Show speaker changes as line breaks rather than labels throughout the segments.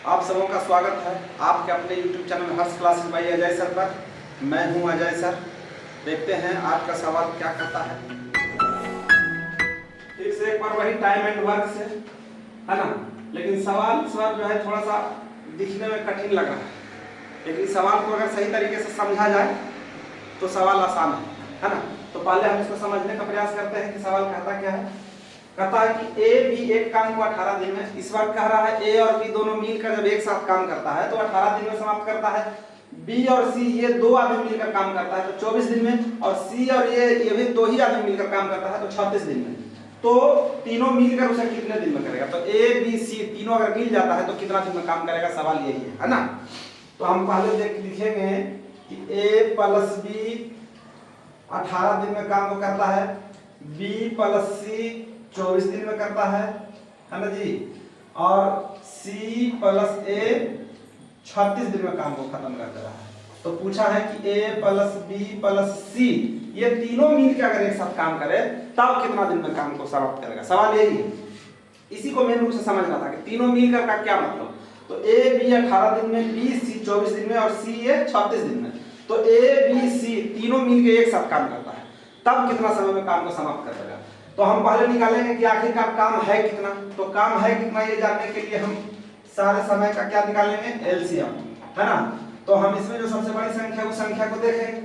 आप सबों का स्वागत है आपके अपने YouTube चैनल हर्ष क्लासेस बाय अजय सर पर। मैं हूं अजय सर। देखते हैं आज का सवाल क्या कहता है। फिर से एक बार वही टाइम एंड वर्क से है ना, लेकिन सवाल जो है थोड़ा सा दिखने में कठिन लग रहा है, लेकिन सवाल को अगर सही तरीके से समझा जाए तो सवाल आसान है ना। तो पहले हम इसको समझने का प्रयास करते हैं कि सवाल कहता क्या है। कहता है कि ए बी एक काम को 18 दिन में, इस बार कह रहा है ए और बी दोनों मिलकर जब एक साथ काम करता है तो 18 दिन में समाप्त करता है। बी और सी ये दो आदमी मिलकर काम करता है तो 24 दिन में, और सी और ये भी दो ही आदमी मिलकर काम करता है तो 36 दिन में। तो तीनों मिलकर उसे कितने दिन में करेगा? तो ए बी सी तीनों अगर मिल जाता है तो कितना दिन में काम करेगा, सवाल यही है ना। तो हम पहले लिखेंगे कि ए प्लस बी 18 दिन में काम को करता है, बी प्लस सी 24 दिन में करता है ना जी, और C प्लस ए 36 दिन में काम को खत्म कर दे रहा है। तो पूछा है कि A प्लस बी प्लस सी ये तीनों मिलकर अगर एक साथ काम करे तब कितना दिन में काम को समाप्त करेगा, सवाल यही है। इसी को मेन रूप से समझना था कि तीनों मिलकर का क्या मतलब। तो A B 18 दिन में, B C 24 दिन में और C ये 36 दिन में। तो A B C तीनों मिलकर एक साथ काम करता है तब कितना समय में काम को समाप्त कर देगा। तो हम पहले निकालेंगे कि आखिरकार काम है कितना। तो काम है कितना ये जानने के लिए हम सारे समय का क्या निकालेंगे, एलसीएम है ना। तो हम इसमें जो सबसे बड़ी संख्या उस संख्या को देखेंगे।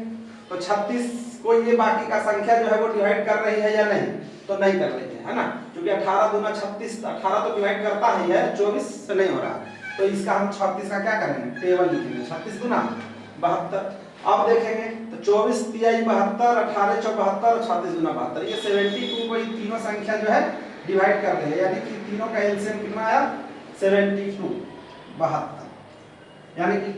तो 36 को ये बाकी का संख्या जो है वो डिवाइड कर रही है या नहीं, तो नहीं कर रही है ना, क्योंकि 18 दूना 36, 18 तो डिवाइड करता ही है, 24 से नहीं हो रहा। तो इसका हम 36 का क्या करेंगे, टेबल लिखेंगे। 36 दूना 72। अब देखेंगे तो 24 तिहाई 72, 18 चौक 72 और 36 दूना 72। ये 72 को ये तीनों संख्या जो है डिवाइड कर रहे हैं, यानी कि तीनों का एलसीएम कितना आया 72, 72। यानी कि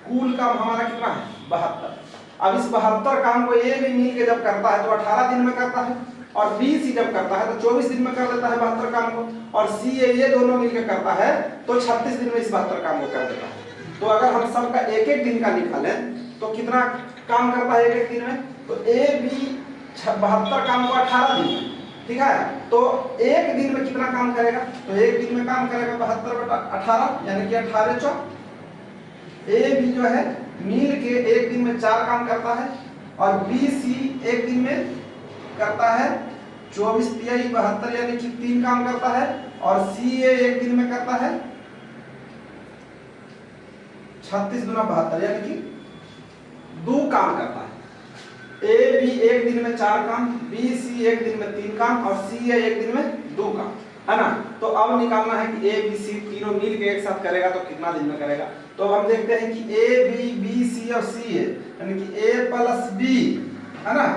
कुल काम हमारा कितना है 72। अब इस 72 काम को ए भी मिल के जब करता है तो 18 दिन में करता है, और बी सी जब करता है तो 24 दिन में कर देता है 72 काम को, और सी ये दोनों मिलकर करता है तो 36 दिन में इस 72 काम को कर देता है। तो अगर हम सबका एक एक दिन का निकालें तो कितना काम करता है एक एक दिन में, तो ए बी 72 काम को 18 दिन में, ठीक है। तो एक दिन में कितना काम करेगा, तो एक दिन में काम करेगा 72/18 यानी कि 18 चौक। ए बी जो है मिल के एक दिन में 4 काम करता है, और बी सी एक दिन में करता है 24 तिहाई 72 यानी कि 3 काम करता है, और सी ए एक दिन में करता है 36 दूना 72 यानी कि 2 काम करता है। ए बी एक दिन में 4 काम, बी सी एक दिन में 3 काम, और सी ए एक दिन में 2 काम, है ना। तो अब निकालना है कि ए बी सी तीनों मिल के एक साथ करेगा तो कितना दिन में करेगा। तो अब हम देखते हैं कि ए बी बी सी और सी ए यानी कि ए प्लस बी है ना,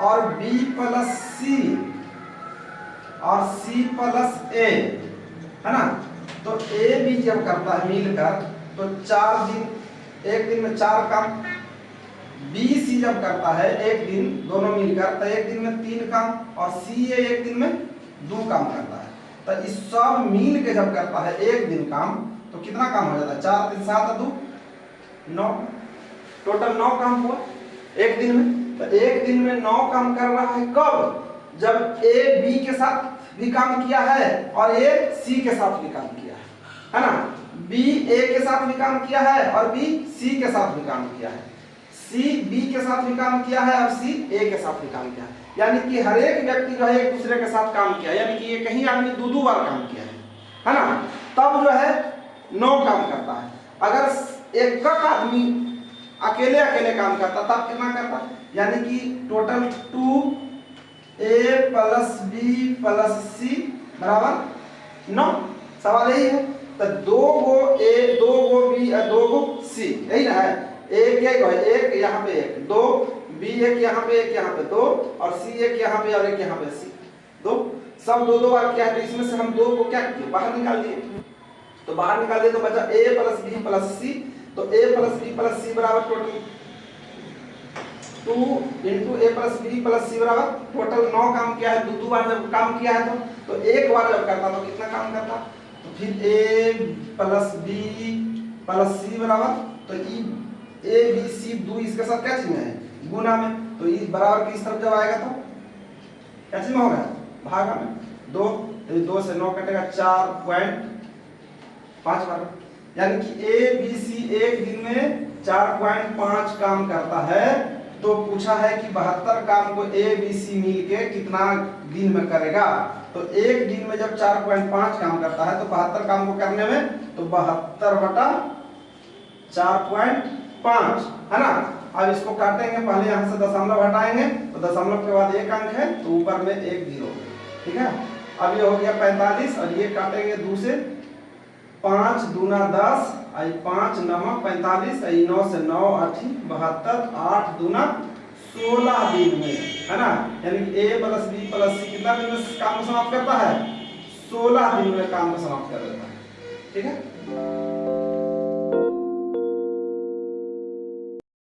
और बी प्लस सी और सी प्लस ए है ना। तो ए बी जब करता है मिलकर तो 4 दिन, एक दिन में 4 काम, बी सी जब करता है एक दिन दोनों मिलकर तो एक दिन में 3 काम, और सी ए एक दिन में 2 काम करता है। तो इस सब मिल के जब करता है एक दिन काम तो कितना काम हो जाता है, 4 3 7 2 9, टोटल 9 काम हुआ एक दिन में। तो एक दिन में 9 काम कर रहा है, कब, जब ए बी के साथ भी काम किया है और ए सी के साथ भी काम किया है ना। बी ए के साथ भी काम किया है और बी सी के साथ भी काम किया है, सी बी के साथ भी काम किया है और सी ए के साथ भी काम किया है। यानी कि हर एक व्यक्ति जो है एक दूसरे के साथ काम किया, यानी कि ये कहीं आदमी 2 बार काम किया है ना। तब जो है 9 काम करता है। अगर एक आदमी अकेले अकेले काम करता तब कितना करता, यानी कि टोटल 2 ए प्लस बी प्लस सी बराबर 9। सवाल यही है। तो 2 गो ए 2 गो बी 2 गो सी, यही ना है। एक एक यहाँ पे 1 2, बी एक यहाँ पे 1 यहाँ पे 2, और सी एक यहाँ पे और 1 यहाँ पे सी 2, सब 2 बार किया है। तो इसमें से हम 2 को क्या किए, बाहर निकाल दिए। तो बाहर निकाल दिए तो बचा ए प्लस बी प्लस सी। तो ए प्लस बी प्लस सी बराबर टोटल 2 इंटू ए प्लस बी प्लस सी बराबर टोटल 9 काम किया है। 2 बार जब काम किया है तो एक बार जब करता तो कितना काम करता, तो फिर ए प्लस बी प्लस सी बराबर, तो ए बी सी 2 इसके साथ क्या चिन्ह है, गुना में। तो ये बराबर किस तरफ जब आएगा तो क्या चिन्ह होगा, भागा में। 2 से 9 कटेगा 4 पॉइंट 5 बार, यानी कि ए बी सी एक दिन में 4.5 काम करता है। तो पूछा है कि 72 काम को ए बी सी मिल के कितना दिन में करेगा। तो एक दिन में जब 4.5 काम करता है तो 72 काम को करने में तो 72 बटा 4.5 है ना। अब इसको काटेंगे, पहले यहाँ से दशमलव हटाएंगे तो दशमलव के बाद एक अंक है तो ऊपर में एक जीरो, ठीक है। अब ये हो गया 45 और ये काटेंगे 2 से, 5 दूना 10 आई 5 9 45 आई 9 से 9 8 72 8 दूना 16 दिन में, है ना। यानी कि ए प्लस बी प्लस सी कितना दिन में काम को समाप्त करता है? 16 दिन में काम को समाप्त कर देता है, ठीक है।